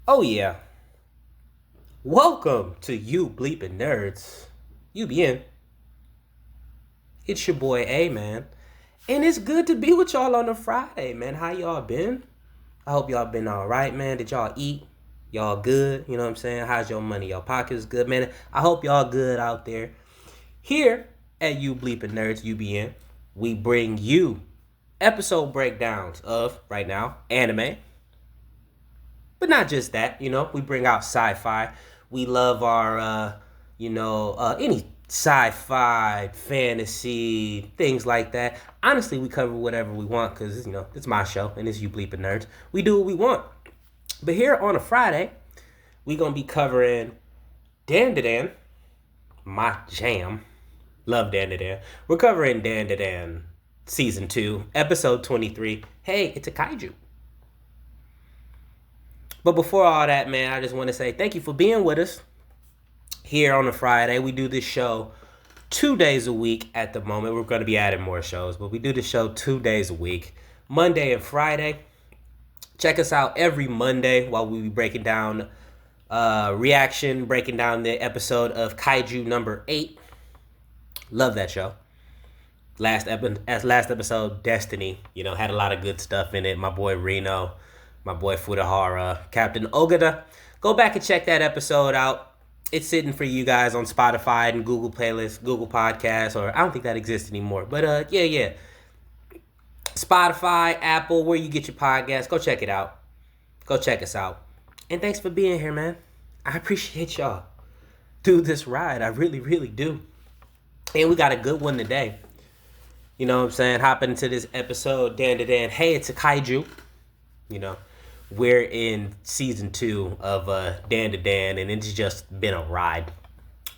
Oh yeah. Welcome to You Bleeping Nerds. You be in. It's your boy A man. And it's good to be with y'all on a Friday, man. How y'all been? I hope y'all been alright, man. Did y'all eat? Y'all good? You know what I'm saying? How's your money? Your pockets good, man. I hope y'all good out there. Here at You Bleeping Nerds, you be in. We bring you episode breakdowns of, right now, anime. But not just that, we bring out sci-fi. We love our, any sci-fi, fantasy, things like that. Honestly, we cover whatever we want because, it's my show and it's You Bleeping Nerds. We do what we want. But here on a Friday, we going to be covering Dandadan, my jam. Love Dandadan. We're covering Dandadan Season 2, Episode 23. Hey, it's a kaiju. But before all that, man, I just want to say thank you for being with us here on a Friday. We do this show 2 days a week at the moment. We're going to be adding more shows, but we do the show 2 days a week, Monday and Friday. Check us out every Monday while we be breaking down breaking down the episode of Kaiju number 8. Love that show. Last episode, Destiny, had a lot of good stuff in it. My boy Reno, my boy Futahara, Captain Ogata. Go back and check that episode out. It's sitting for you guys on Spotify and Google Playlists, Google Podcasts, or I don't think that exists anymore. But yeah. Spotify, Apple, where you get your podcasts, go check it out. Go check us out. And thanks for being here, man. I appreciate y'all. Do this ride. I really, really do. And we got a good one today. You know what I'm saying? Hopping into this episode, Dan. Hey, it's a kaiju. We're in season 2 of Dan, and it's just been a ride.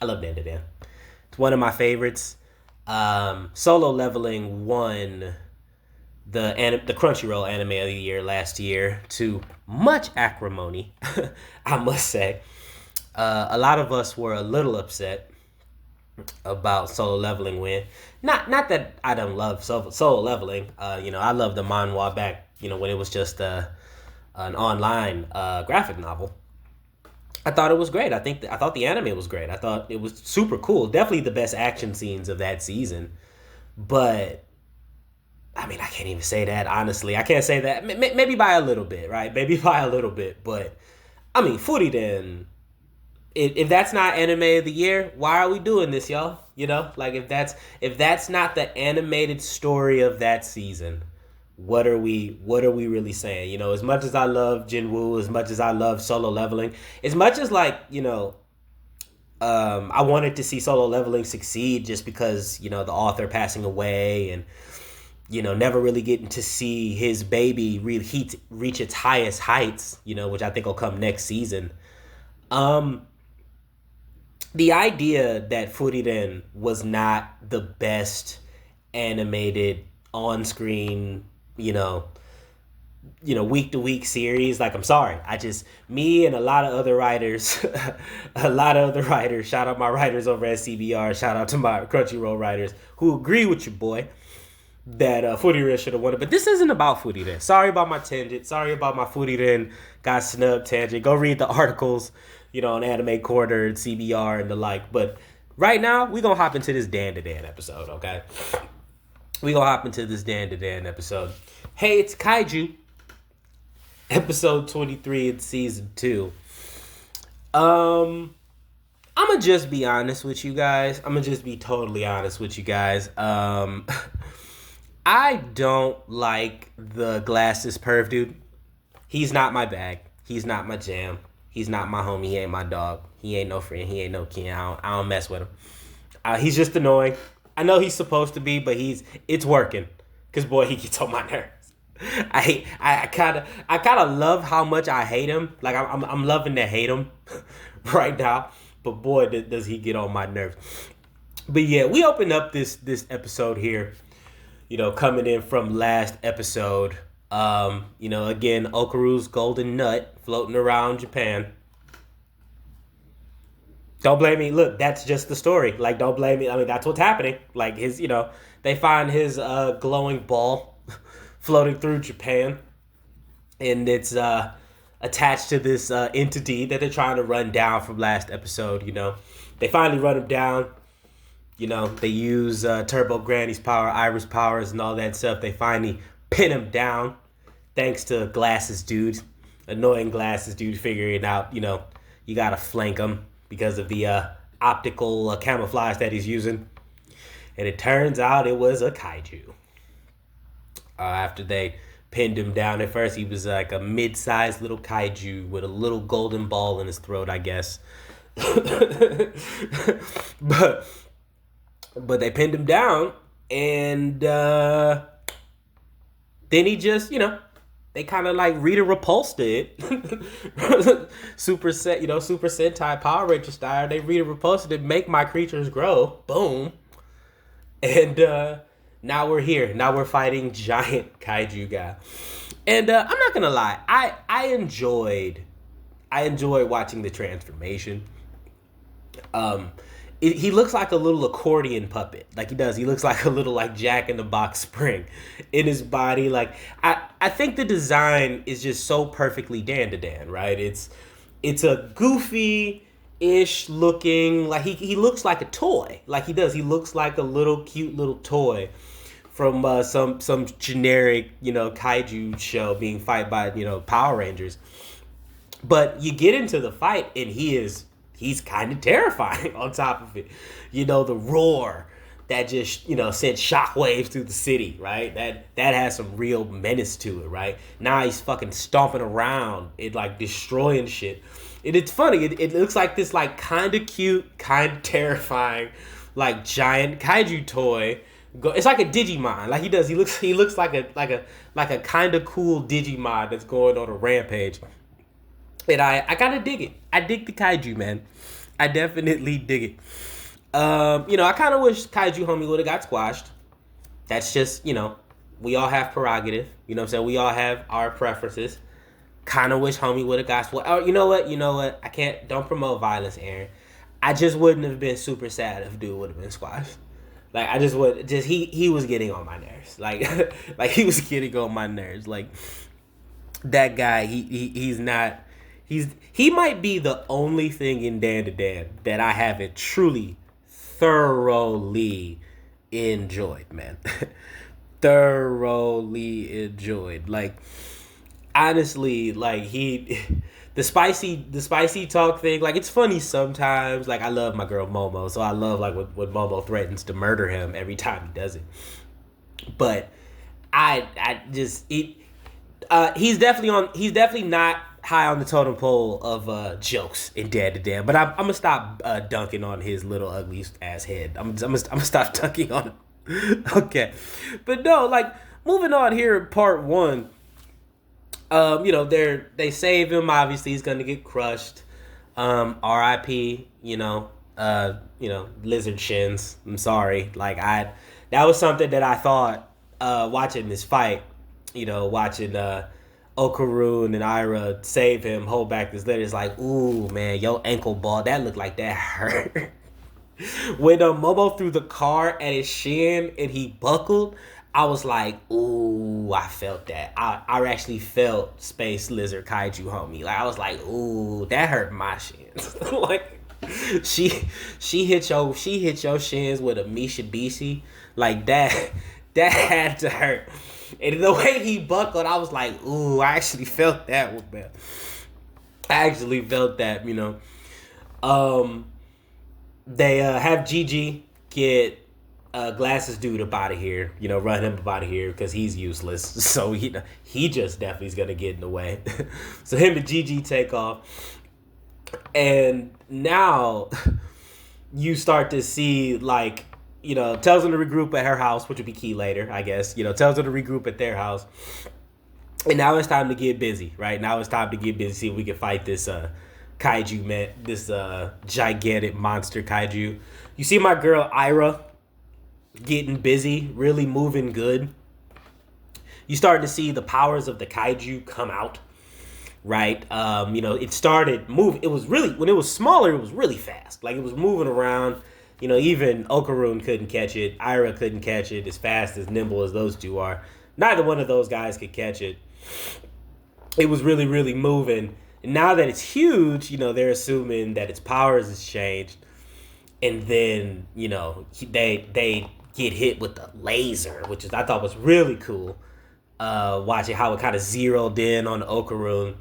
I love Dan. It's one of my favorites. Solo Leveling won the Crunchyroll Anime of the Year last year to much acrimony, I must say. A lot of us were a little upset about Solo Leveling win. Not that I don't love Solo Leveling. I love the manhwa back, when it was just an online graphic novel. I thought it was great. I thought the anime was great. I thought it was super cool. Definitely the best action scenes of that season. But I mean, I can't even say that honestly. I can't say that. Maybe by a little bit, right? Maybe by a little bit. But I mean, Furiden. If that's not anime of the year, why are we doing this, y'all? Like if that's not the animated story of that season, what are we really saying? As much as I love Jinwoo, as much as I love Solo Leveling, as much as I wanted to see Solo Leveling succeed just because, the author passing away and, never really getting to see his baby really reach its highest heights, which I think will come next season. The idea that Furiden was not the best animated on-screen, week to week series. Like, I'm sorry. Me and a lot of other writers, shout out my writers over at CBR, shout out to my Crunchyroll writers who agree with your boy that Furiren should have won it. But this isn't about Furiren. Sorry about my tangent. Sorry about my Furiren got snubbed tangent. Go read the articles, on Anime Corner and CBR and the like. But right now, we're going to hop into this Dan episode, okay? We're going to hop into this Dan episode. Hey, it's Kaiju. Episode 23 in season 2. I'm going to just be honest with you guys. I'm going to just be totally honest with you guys. I don't like the glasses perv dude. He's not my bag. He's not my jam. He's not my homie. He ain't my dog. He ain't no friend. He ain't no kin. I don't mess with him. He's just annoying. I know he's supposed to be, but it's working. Cause boy, he gets on my nerves. I kind of love how much I hate him. Like I'm loving to hate him right now. But boy, does he get on my nerves. But yeah, we opened up this episode here. Coming in from last episode. Again, Okaru's golden nut floating around Japan. Don't blame me. Look, that's just the story. Like, don't blame me. I mean, that's what's happening. Like, they find his glowing ball floating through Japan. And it's attached to this entity that they're trying to run down from last episode. They finally run him down. They use Turbo Granny's power, Iris powers, and all that stuff. They finally pin him down, thanks to Glasses Dude, annoying Glasses Dude figuring out, you gotta flank him because of the optical camouflage that he's using. And it turns out it was a kaiju. After they pinned him down, at first he was like a mid-sized little kaiju with a little golden ball in his throat, I guess. But they pinned him down, and then he just, they kind of like Rita repulsed it. Super Sentai Power Ranger style. They Rita repulsed it, make my creatures grow. Boom. And now we're here. Now we're fighting giant kaiju guy. And I'm not gonna lie, I enjoyed watching the transformation. He looks like a little accordion puppet. Like he does. He looks like a little like Jack in the Box spring in his body. Like I think the design is just so perfectly Dan to Dan, right? It's a goofy-ish looking, like he looks like a toy. Like he does. He looks like a little cute little toy from some generic, kaiju show being fight by, Power Rangers. But you get into the fight and he's kind of terrifying on top of it. The roar that just, sent shockwaves through the city, right? That has some real menace to it, right? Now he's fucking stomping around and like destroying shit. And it's funny. It looks like this like kind of cute, kind of terrifying, like giant kaiju toy. It's like a Digimon. Like he does. He looks like a kind of cool Digimon that's going on a rampage. And I gotta dig it. I dig the kaiju, man. I definitely dig it. I kind of wish Kaiju Homie would have got squashed. That's just, we all have prerogative. You know what I'm saying? We all have our preferences. Kind of wish Homie would have got squashed. Oh, you know what? Don't promote violence, Aaron. I just wouldn't have been super sad if dude would have been squashed. Like, I just would, he was getting on my nerves. Like, like he was getting on my nerves. Like, that guy, he's not... He might be the only thing in Dan to Dan that I haven't truly, thoroughly enjoyed, man. Thoroughly enjoyed. Like, honestly, like the spicy talk thing, like it's funny sometimes. Like I love my girl Momo, so I love like when Momo threatens to murder him every time he does it. But he's definitely not high on the totem pole of jokes in Dan to Dan, but I'm gonna stop dunking on his little ugly ass head. I'm gonna stop dunking on him. Okay, but no, like moving on here in part one. They save him. Obviously, he's gonna get crushed. R.I.P. Lizard Shins. I'm sorry. Like that was something that I thought watching this fight. Watching Okaroon and Ira save him, hold back this letter. It's like, ooh, man, your ankle ball, that looked like that hurt. When Momo threw the car at his shin and he buckled, I was like, ooh, I felt that. I actually felt Space Lizard Kaiju Homie. Like, I was like, ooh, that hurt my shins. Like, she hit your shins with a Mitsubishi. Like, that had to hurt. And the way he buckled, I was like, ooh, I actually felt that one, man. I actually felt that, They have Gigi get Glasses Dude up out of here, run him up out of here because he's useless. So he just definitely is going to get in the way. So him and Gigi take off. And now you start to see, like, tells them to regroup at her house, which would be key later, I guess. Tells them to regroup at their house. And now it's time to get busy, right? Now it's time to get busy, see if we can fight this kaiju, man. This gigantic monster kaiju. You see my girl Ira getting busy, really moving good. You start to see the powers of the kaiju come out, right? It started moving. It was really, when it was smaller, it was really fast. Like, it was moving around. Even Okaroon couldn't catch it. Ira couldn't catch it as fast, as nimble as those two are. Neither one of those guys could catch it. it was really, really moving. And now that it's huge, they're assuming that its powers has changed. And then, they get hit with the laser, which is I thought was really cool. Watching how it kind of zeroed in on Okaroon.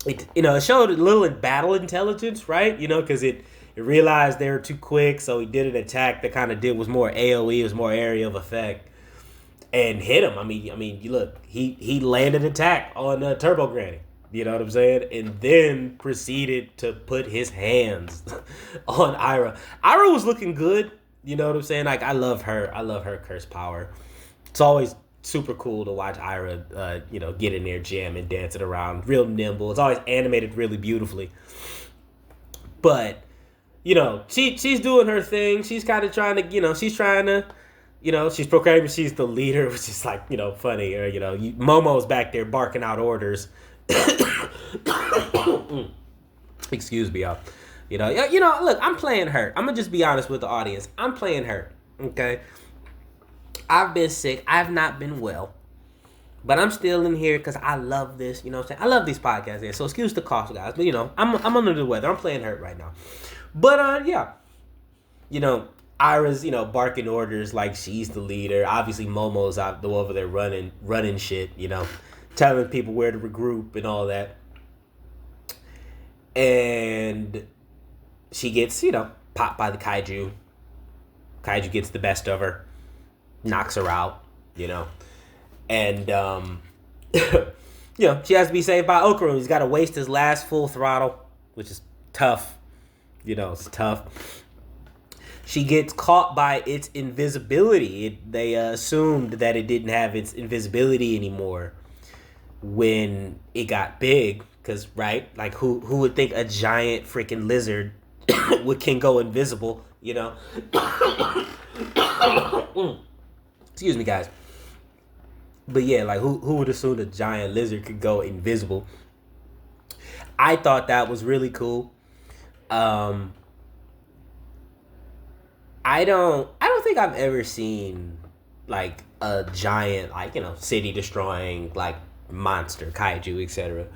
It showed a little battle intelligence, right? Because it realized they were too quick, so he did an attack that kind of was more AOE, was more area of effect, and hit him. I mean, you look, he landed an attack on Turbo Granny. You know what I'm saying? And then proceeded to put his hands on Ira. Ira was looking good. You know what I'm saying? Like, I love her. I love her curse power. It's always super cool to watch Ira, get in there, jamming, dancing around, real nimble. It's always animated really beautifully. But, she's doing her thing. She's kind of trying to, she's trying to, she's proclaiming she's the leader, which is like, funny. Or, Momo's back there barking out orders. Excuse me, y'all. Look, I'm playing hurt. I'm gonna just be honest with the audience. I'm playing hurt. Okay. I've been sick. I've not been well, but I'm still in here because I love this. You know what I'm saying? I love these podcasts. Here, so excuse the cost, guys. But I'm under the weather. I'm playing hurt right now. But yeah, Ira's barking orders like she's the leader. Obviously, Momo's out over there running shit. Telling people where to regroup and all that. And she gets, popped by the kaiju. Kaiju gets the best of her. Knocks her out, And, she has to be saved by Okaroon. He's got to waste his last full throttle, which is tough. It's tough. She gets caught by its invisibility. They assumed that it didn't have its invisibility anymore when it got big, because right, like who would think a giant freaking lizard can go invisible? Excuse me, guys. But yeah, like who would assume a giant lizard could go invisible? I thought that was really cool. I don't think I've ever seen like a giant, like, city destroying like monster, kaiju, etc.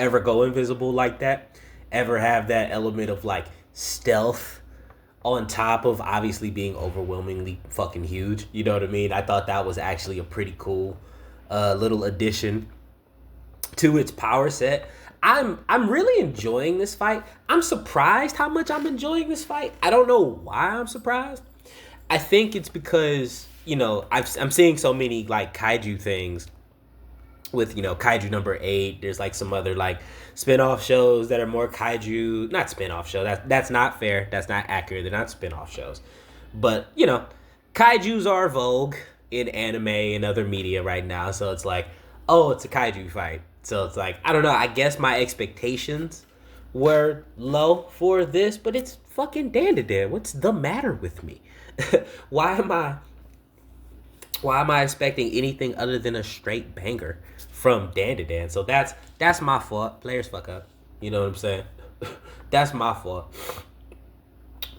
ever go invisible like that, ever have that element of like stealth on top of obviously being overwhelmingly fucking huge. You know what I mean? I thought that was actually a pretty cool little addition to its power set. I'm really enjoying this fight. I'm surprised how much I'm enjoying this fight. I don't know why I'm surprised. I think it's because, I'm seeing so many like kaiju things with, Kaiju number 8. There's like some other like spin-off shows that are more kaiju, not spin-off show. That's not fair. That's not accurate. They're not spin-off shows. But, kaijus are vogue in anime and other media right now. So it's like, oh, it's a kaiju fight. So it's like, I don't know. I guess my expectations were low for this, but it's fucking Dandadan. What's the matter with me? Why am I expecting anything other than a straight banger from Dandadan? So that's my fault. Players fuck up. You know what I'm saying? That's my fault.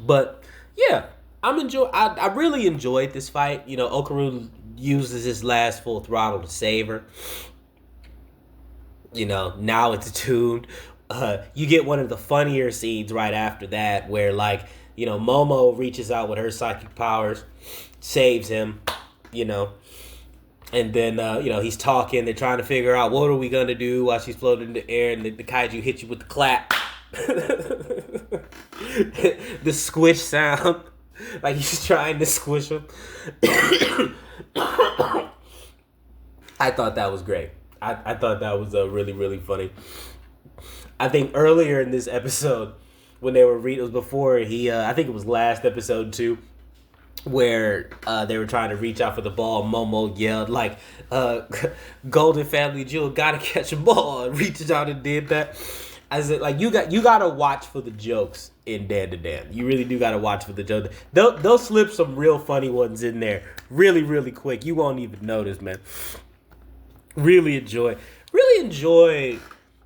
But yeah, I really enjoyed this fight. Okaroon uses his last full throttle to save her. Now it's tuned. You get one of the funnier scenes right after that where like, Momo reaches out with her psychic powers, saves him, and then, he's talking. They're trying to figure out what are we going to do while she's floating in the air, and the kaiju hits you with the clap. The squish sound. Like he's trying to squish him. I thought that was great. I thought that was really, really funny. I think earlier in this episode, when they were it was before I think it was last episode too, where they were trying to reach out for the ball. Momo yelled like, "Golden Family Jewel, gotta catch a ball!" And reaches out and did that. I said, like, you gotta watch for the jokes in Dandadan. You really do gotta watch for the jokes. They'll slip some real funny ones in there, really, really quick. You won't even notice, man. Really enjoy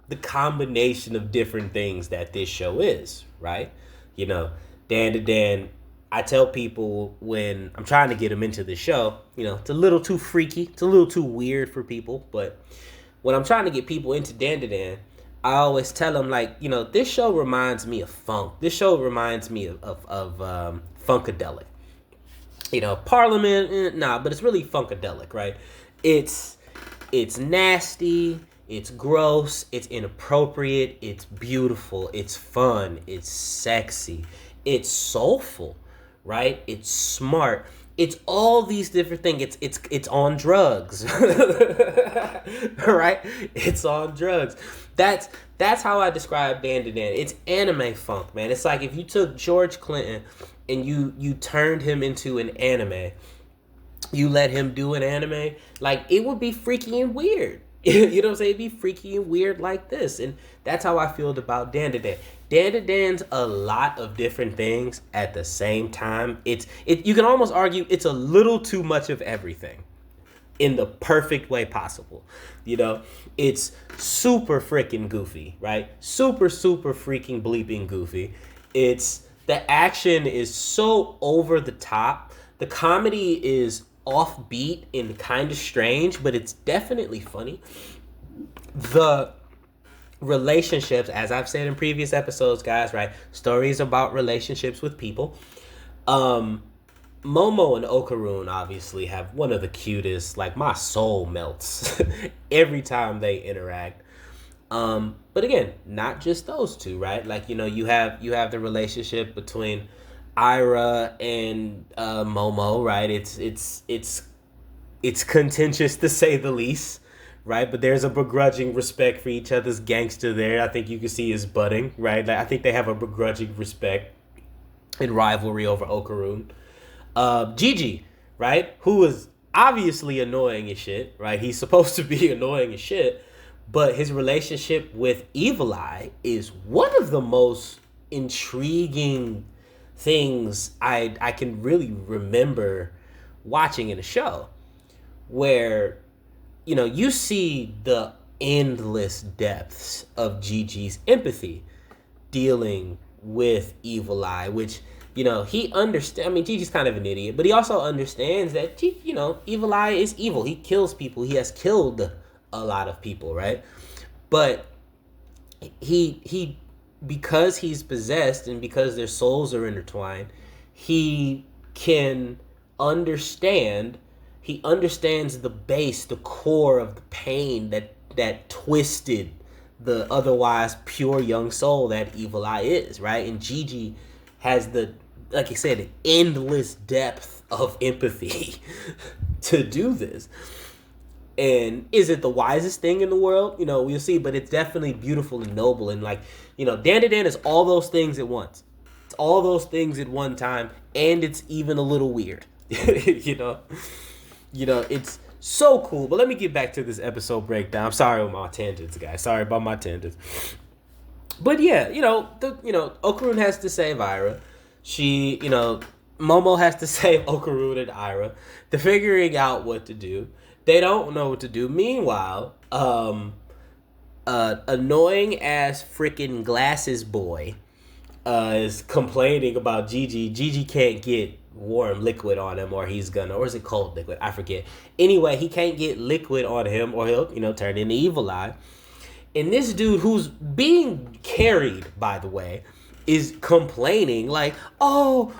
the combination of different things that this show is, right? Dandadan, I tell people when I'm trying to get them into the show, it's a little too freaky. It's a little too weird for people, but when I'm trying to get people into Dandadan, I always tell them, like, you know, this show reminds me of funk. This show reminds me of Funkadelic. You know, Parliament, nah, but it's really Funkadelic, right? It's nasty, it's gross, it's inappropriate, it's beautiful, it's fun, it's sexy, it's soulful, right? It's smart. It's all these different things. It's on drugs. Right? It's on drugs. That's how I describe Dandadan. It's anime funk, man. It's like if you took George Clinton and you turned him into an anime, you let him do an anime, like, it would be freaky and weird. You know what I'm saying? It'd be freaky and weird like this. And that's how I feel about Dandadan. Dandadan's a lot of different things at the same time. You can almost argue it's a little too much of everything in the perfect way possible. You know, it's super freaking goofy, right? Super freaking bleeping goofy. The action is so over the top. The comedy is offbeat and kind of strange, but it's definitely funny. The relationships, as I've said in previous episodes, guys, right? Stories about relationships with people. Momo and Okaroon obviously have one of the cutest, like, my soul melts every time they interact. But again, not just those two, right? Like, you know, you have the relationship between Ira and Momo, right? It's contentious to say the least, right? But there's a begrudging respect for each other's gangster there. I think you can see is budding, right? Like, I think they have a begrudging respect and rivalry over Okaroon. Gigi, right? Who is obviously annoying as shit, right? He's supposed to be annoying as shit, but his relationship with Evil Eye is one of the most intriguing things I can really remember watching in a show, where, you know, you see the endless depths of Gigi's empathy dealing with Evil Eye, which, you know, he understands. I mean, Gigi's kind of an idiot, but he also understands that, you know, Evil Eye is evil. He kills people. He has killed a lot of people, right? But he because he's possessed and because their souls are intertwined, he can understand. He understands the base, the core of the pain that twisted the otherwise pure young soul that Evil Eye is, right? And Gigi has the, like I said, endless depth of empathy to do this. And is it the wisest thing in the world? You know, we'll see, but it's definitely beautiful and noble. And, like, you know, Dandadan is all those things at once. It's all those things at one time, and it's even a little weird. You know, it's so cool. But let me get back to this episode breakdown. I'm sorry about my tangents, guys. Sorry about my tangents. But yeah, Okaroon has to save Ira. Momo has to save Okaroon and Ira. They're figuring out what to do. They don't know what to do. Meanwhile, annoying ass freaking glasses boy is complaining about Gigi. Gigi can't get warm liquid on him, or he's gonna, or is it cold liquid? I forget. Anyway, he can't get liquid on him, or he'll turn into Evil Eye. And this dude, who's being carried, by the way, is complaining like, oh,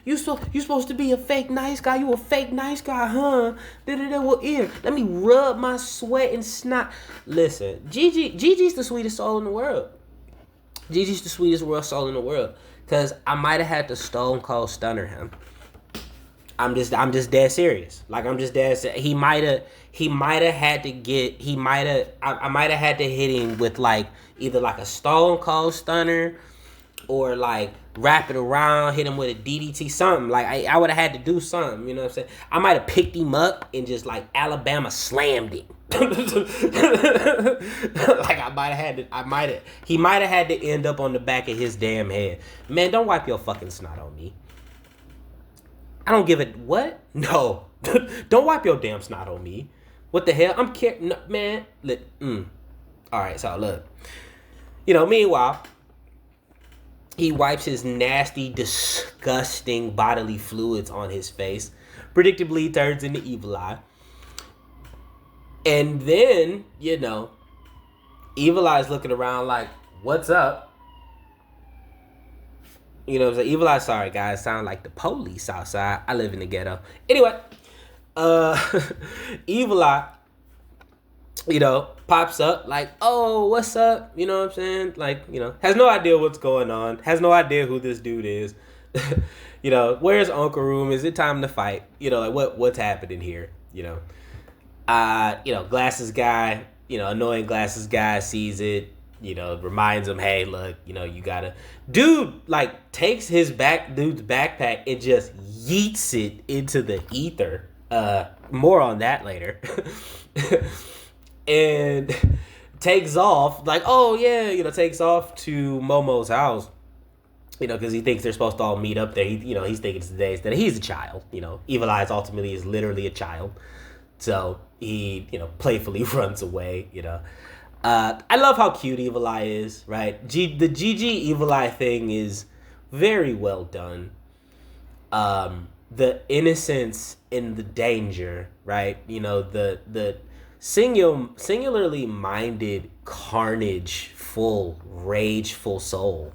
you supposed to be a fake nice guy. You a fake nice guy, huh? Well, here, let me rub my sweat and snot. Listen, Gigi's the sweetest soul in the world. Gigi's the sweetest soul in the world. Cause I might have had to Stone Cold Stunner him. I'm just dead serious. Like, I'm just dead serious. I might have had to hit him with, like, either like a Stone Cold Stunner, or like wrap it around, hit him with a DDT, something. Like, I would have had to do something, you know what I'm saying? I might have picked him up and just, like, Alabama slammed him. Like, he might have had to end up on the back of his damn head. Man, don't wipe your fucking snot on me. I don't give it, what? No. Don't wipe your damn snot on me. What the hell? No, man. Alright, so look. Meanwhile, he wipes his nasty, disgusting bodily fluids on his face. Predictably, turns into Evil Eye. And then, Evil Eye's looking around like, what's up? Evil Eye, sorry guys, sound like the police outside. I live in the ghetto. Anyway, Evil Eye, pops up like, oh, what's up? You know what I'm saying? Like, has no idea what's going on, has no idea who this dude is. Where's Uncle Room? Is it time to fight? Like what's happening here? Glasses guy, annoying glasses guy sees it, reminds him, hey, look, you gotta. Dude, like, takes his dude's backpack and just yeets it into the ether. More on that later. And takes off, like, oh, yeah, takes off to Momo's house, because he thinks they're supposed to all meet up there. He's thinking today that he's a child. Evil Eyes ultimately is literally a child. So he, playfully runs away, I love how cute Evil Eye is, right? The GG Evil Eye thing is very well done. The innocence and the danger, right? The singularly minded, carnage-full, rageful soul,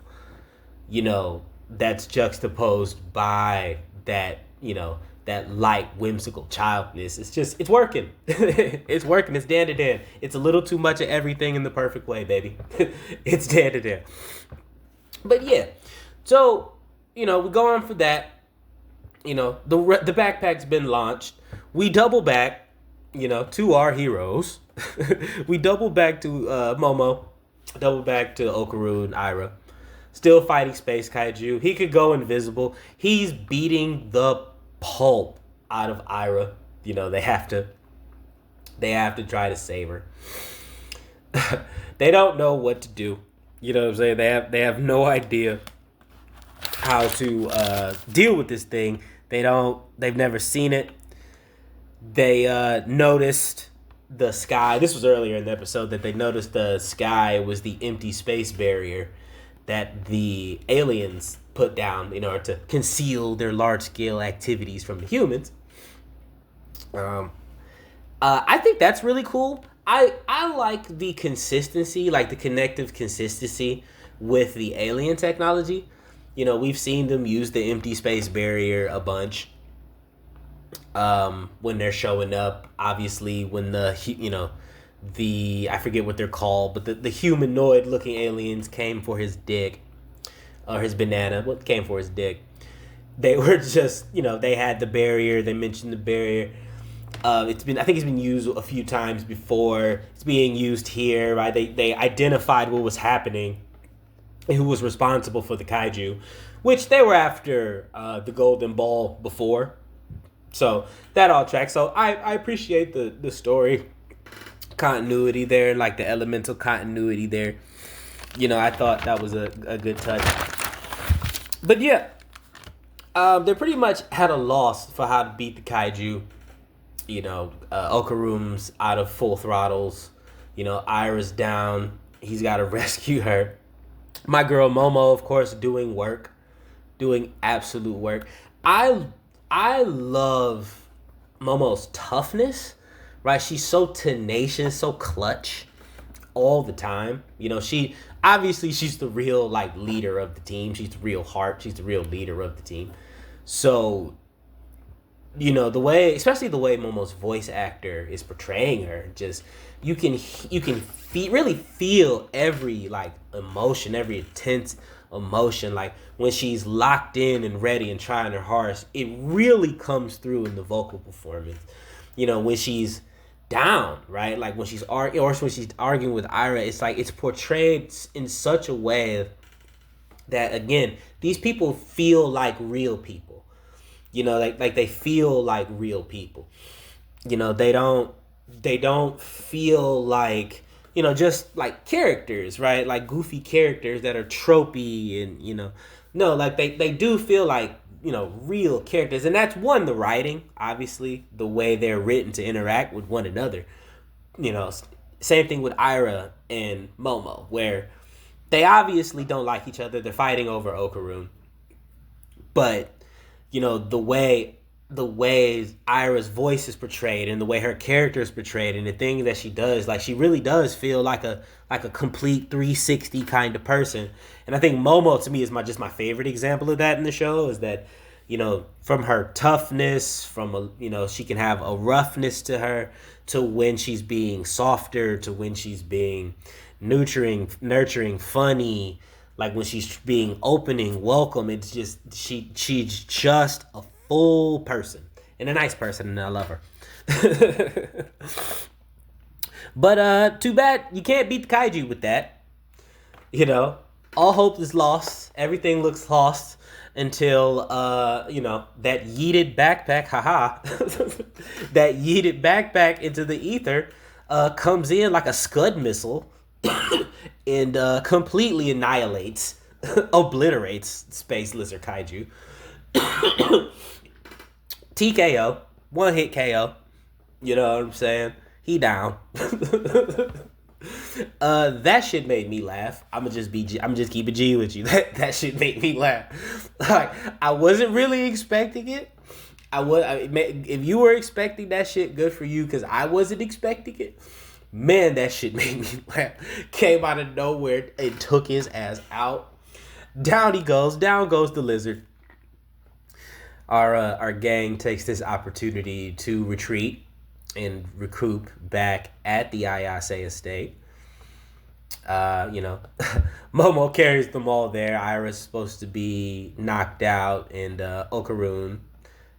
that's juxtaposed by that, that light, whimsical childness. It's working. It's working. It's Dan to Dan. It's a little too much of everything in the perfect way, baby. It's Dan to Dan. But yeah, so, we go on for that. The backpack's been launched. We double back, to our heroes. We double back to Momo, double back to Okaru and Aira. Still fighting space kaiju. He could go invisible. He's beating the pulp out of Aira. They have to try to save her. They don't know what to do. You know what I'm saying? They have no idea how to deal with this thing. They've never seen it. They noticed the sky. This was earlier in the episode that they noticed the sky was the empty space barrier that the aliens put down in order to conceal their large-scale activities from the humans. I think that's really cool. I like the consistency, like the connective consistency with the alien technology. We've seen them use the empty space barrier a bunch when they're showing up. Obviously, when the I forget what they're called, but the humanoid-looking aliens came for his dick, or his banana. What came for his dick? They were just, they had the barrier. They mentioned the barrier. I think it's been used a few times before. It's being used here, right? They identified what was happening and who was responsible for the kaiju, which they were after the Golden Ball before. So that all tracks. So I appreciate the story continuity there, like the elemental continuity there. I thought that was a good touch. But yeah, they pretty much had a loss for how to beat the kaiju. Okaru's out of full throttles. Aira's down. He's got to rescue her. My girl Momo, of course, doing absolute work. I love Momo's toughness, right? She's so tenacious, so clutch all the time. She's the real, like, leader of the team. She's the real heart. She's the real leader of the team. So, especially the way Momo's voice actor is portraying her, just you can really feel every, like, emotion, every intense emotion, like when she's locked in and ready and trying her hardest. It really comes through in the vocal performance. When she's down, right? Like when she's arguing with Aira, it's like it's portrayed in such a way that, again, these people feel like real people. Like they feel like real people. They don't feel like, just like characters, right? Like goofy characters that are tropey and, no, like they do feel like, real characters. And that's one, the writing, obviously, the way they're written to interact with one another. Same thing with Aira and Momo, where they obviously don't like each other. They're fighting over Okaru. But, the way the way Ira's voice is portrayed and the way her character is portrayed and the thing that she does, like she really does feel like a complete 360 kind of person. And I think Momo to me is my favorite example of that in the show, is that, you know, from her toughness, from a, you know, she can have a roughness to her, to when she's being softer, to when she's being nurturing, funny, like when she's being opening, welcome. It's just she's just a full person and a nice person, and I love her. But too bad you can't beat the kaiju with that. You know, all hope is lost. Everything looks lost until you know, that yeeted backpack, haha, that yeeted backpack into the ether comes in like a Scud missile and completely annihilates, obliterates Space Lizard Kaiju. TKO, one hit KO. You know what I'm saying? He down. That shit made me laugh. I'm just keep it G with you. That shit made me laugh. Like, I wasn't really expecting it. If you were expecting that shit, good for you, because I wasn't expecting it. Man, that shit made me laugh. Came out of nowhere and took his ass out. Down he goes. Down goes the lizard. Our gang takes this opportunity to retreat and recoup back at the Ayase estate. You know, Momo carries them all there. Ira's supposed to be knocked out, and Okaroon,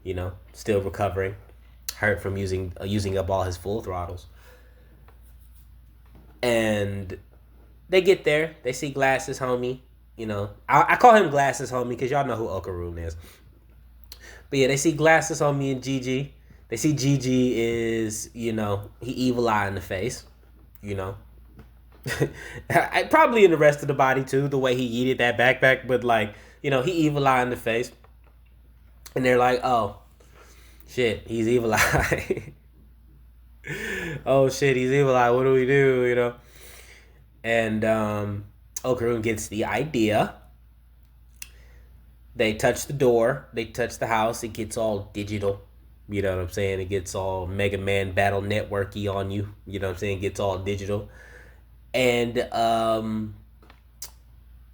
you know, still recovering, hurt from using up all his full throttles. And they get there. They see Glasses Homie. You know, I call him Glasses Homie because y'all know who Okaroon is. But yeah, they see Glasses Homie and Gigi. They see Gigi is, you know, he evil eye in the face, you know. Probably in the rest of the body too, the way he yeeted that backpack, but like, you know, he evil eye in the face. And they're like, oh, shit, he's evil eye. Oh shit, he's evil eye, what do we do, you know? And Okaroon gets the idea. They touch the door, they touch the house, it gets all digital. You know what I'm saying? It gets all Mega Man Battle Network-y on you. You know what I'm saying? It gets all digital. And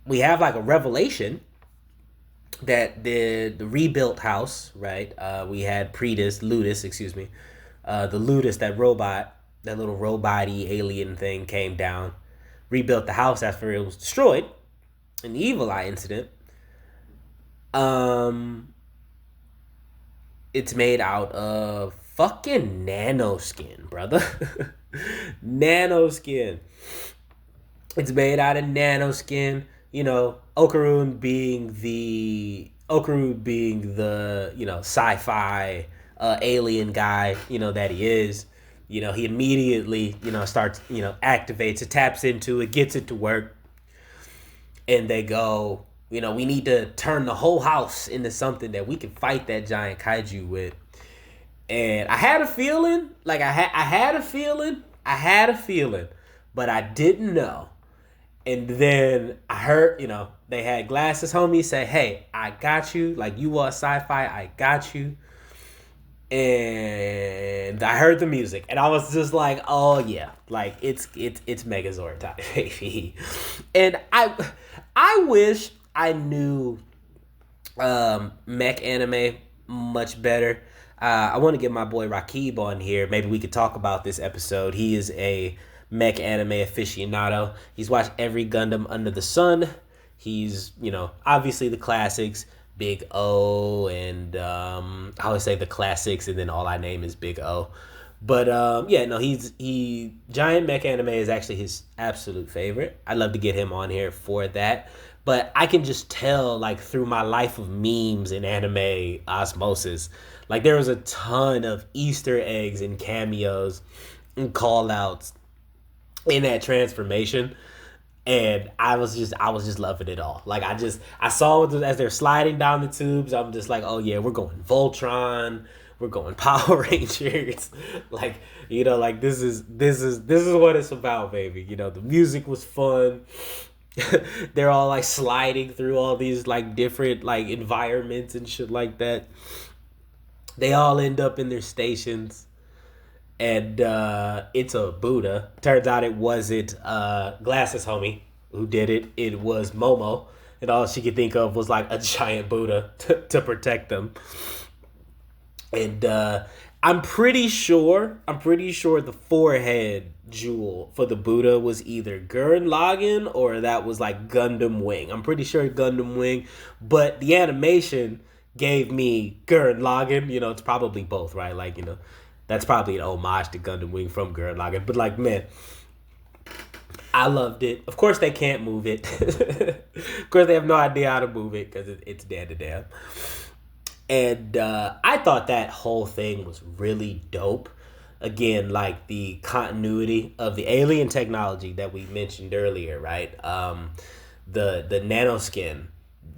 we have like a revelation that the rebuilt house, right? We had Ludus, excuse me. The Ludus, that robot, that little robot-y alien thing came down, rebuilt the house after it was destroyed in the Evil Eye incident. It's made out of fucking nanoskin, brother. Nanoskin. It's made out of nanoskin. You know, Okaroon being the you know, sci-fi alien guy, you know, that he is. You know, he immediately, you know, starts, you know, activates it, taps into it, gets it to work. And they go, you know, we need to turn the whole house into something that we can fight that giant kaiju with. And I had a feeling, like I had a feeling, but I didn't know. And then I heard, you know, they had Glasses Homie say, hey, I got you. Like, you are sci-fi, I got you. And I heard the music, and I was just like, oh yeah, like it's Megazord time, baby. And I wish I knew mech anime much better. I want to get my boy Rakib on here. Maybe we could talk about this episode. He is a mech anime aficionado. He's watched every Gundam under the sun. He's, you know, obviously the classics, Big O, and I always say the classics, and then all I name is Big O. But yeah, no, he Giant Mech Anime is actually his absolute favorite. I'd love to get him on here for that. But I can just tell, like, through my life of memes and anime osmosis, like, there was a ton of Easter eggs and cameos and call outs in that transformation. And I was just loving it all. Like, I saw it as they're sliding down the tubes. I'm just like, oh yeah, we're going Voltron, we're going Power Rangers. Like, you know, like this is what it's about, baby. You know, the music was fun. They're all like sliding through all these like different like environments and shit like that. They all end up in their stations, and it's a Buddha. Turns out it wasn't Glasses Homie who did it. It was Momo, and all she could think of was like a giant Buddha to protect them. And I'm pretty sure the forehead jewel for the Buddha was either Gurren Lagann or that was like Gundam Wing. I'm pretty sure Gundam Wing, but the animation gave me Gurren Lagann. You know, it's probably both, right? Like, you know, that's probably an homage to Gundam Wing from Gurren Lagann. But like, man, I loved it. Of course, they can't move it. Of course, they have no idea how to move it because it's Dan to Dan. And I thought that whole thing was really dope. Again, like the continuity of the alien technology that we mentioned earlier, right? The nanoskin,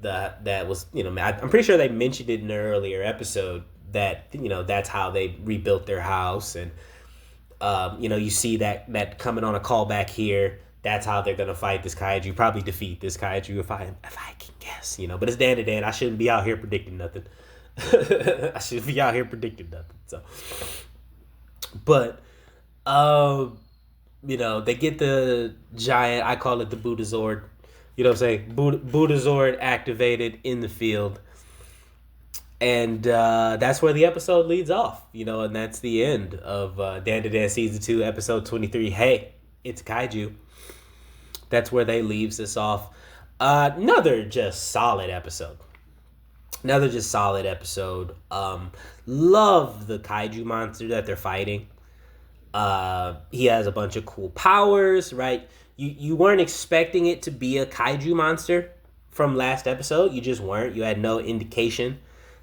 that was, you know, I'm pretty sure they mentioned it in an earlier episode that, you know, that's how they rebuilt their house. And, you know, you see that coming on a callback here. That's how they're gonna fight this kaiju. Probably defeat this kaiju if I can guess, you know. But it's Dan to Dan. I shouldn't be out here predicting nothing. I should be out here predicting nothing. So, but you know, they get the giant. I call it the Buddhazord. You know what I'm saying? Buddhazord activated in the field, and that's where the episode leads off. You know, and that's the end of Dan to Dan season 2, episode 23. Hey, it's kaiju. That's where they leaves us off. Another just solid episode. Love the kaiju monster that they're fighting. He has a bunch of cool powers, right? You weren't expecting it to be a kaiju monster from last episode. You just weren't. You had no indication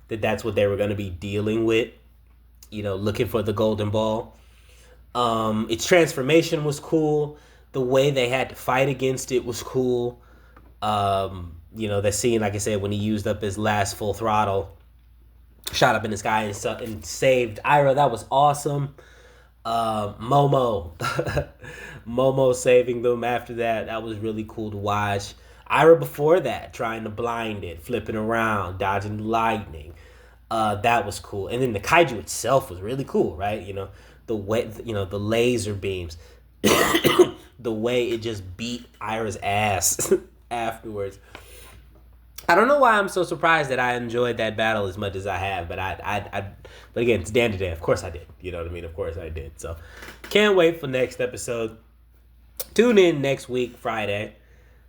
that that's what they were going to be dealing with. You know, looking for the golden ball. Its transformation was cool. The way they had to fight against it was cool. You know, that scene, like I said, when he used up his last full throttle, shot up in the sky and saved Iroh. That was awesome. Momo. Momo saving them after that. That was really cool to watch. Iroh before that, trying to blind it, flipping around, dodging lightning. That was cool. And then the kaiju itself was really cool, right? You know, the way, you know, the laser beams. The way it just beat Iroh's ass afterwards. I don't know why I'm so surprised that I enjoyed that battle as much as I have, but but again, it's Dan to Dan. Of course I did. You know what I mean? Of course I did. So, can't wait for next episode. Tune in next week, Friday,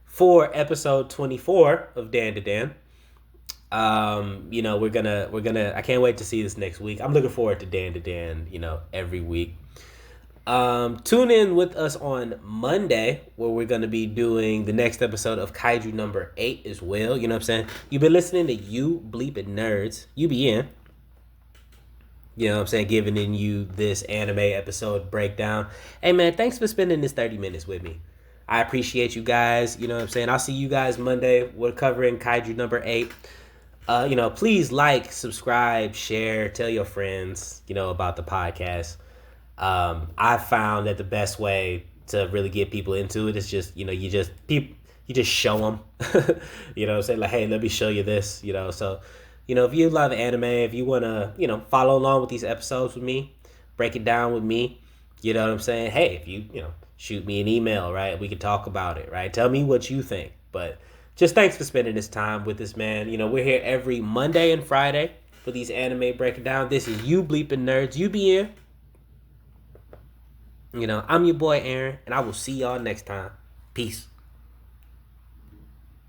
for episode 24 of Dan to Dan. You know, we're gonna. I can't wait to see this next week. I'm looking forward to Dan to Dan. You know, every week. Tune in with us on Monday where we're going to be doing the next episode of Kaiju number 8 as well. You know what I'm saying? You've been listening to You Bleeping Nerds. You be in. You know what I'm saying? Giving in you this anime episode breakdown. Hey, man, thanks for spending this 30 minutes with me. I appreciate you guys. You know what I'm saying? I'll see you guys Monday. We're covering Kaiju number 8. You know, please like, subscribe, share, tell your friends, you know, about the podcast. I found that the best way to really get people into it is just, you know, you just show them, you know what I'm saying? Like, hey, let me show you this, you know? So, you know, if you love anime, if you want to, you know, follow along with these episodes with me, break it down with me, you know what I'm saying? Hey, if you know, shoot me an email, right? We can talk about it, right? Tell me what you think. But just thanks for spending this time with this, man. You know, we're here every Monday and Friday for these anime breaking down. This is You Bleeping Nerds. You be here. You know, I'm your boy Aaron, and I will see y'all next time. Peace.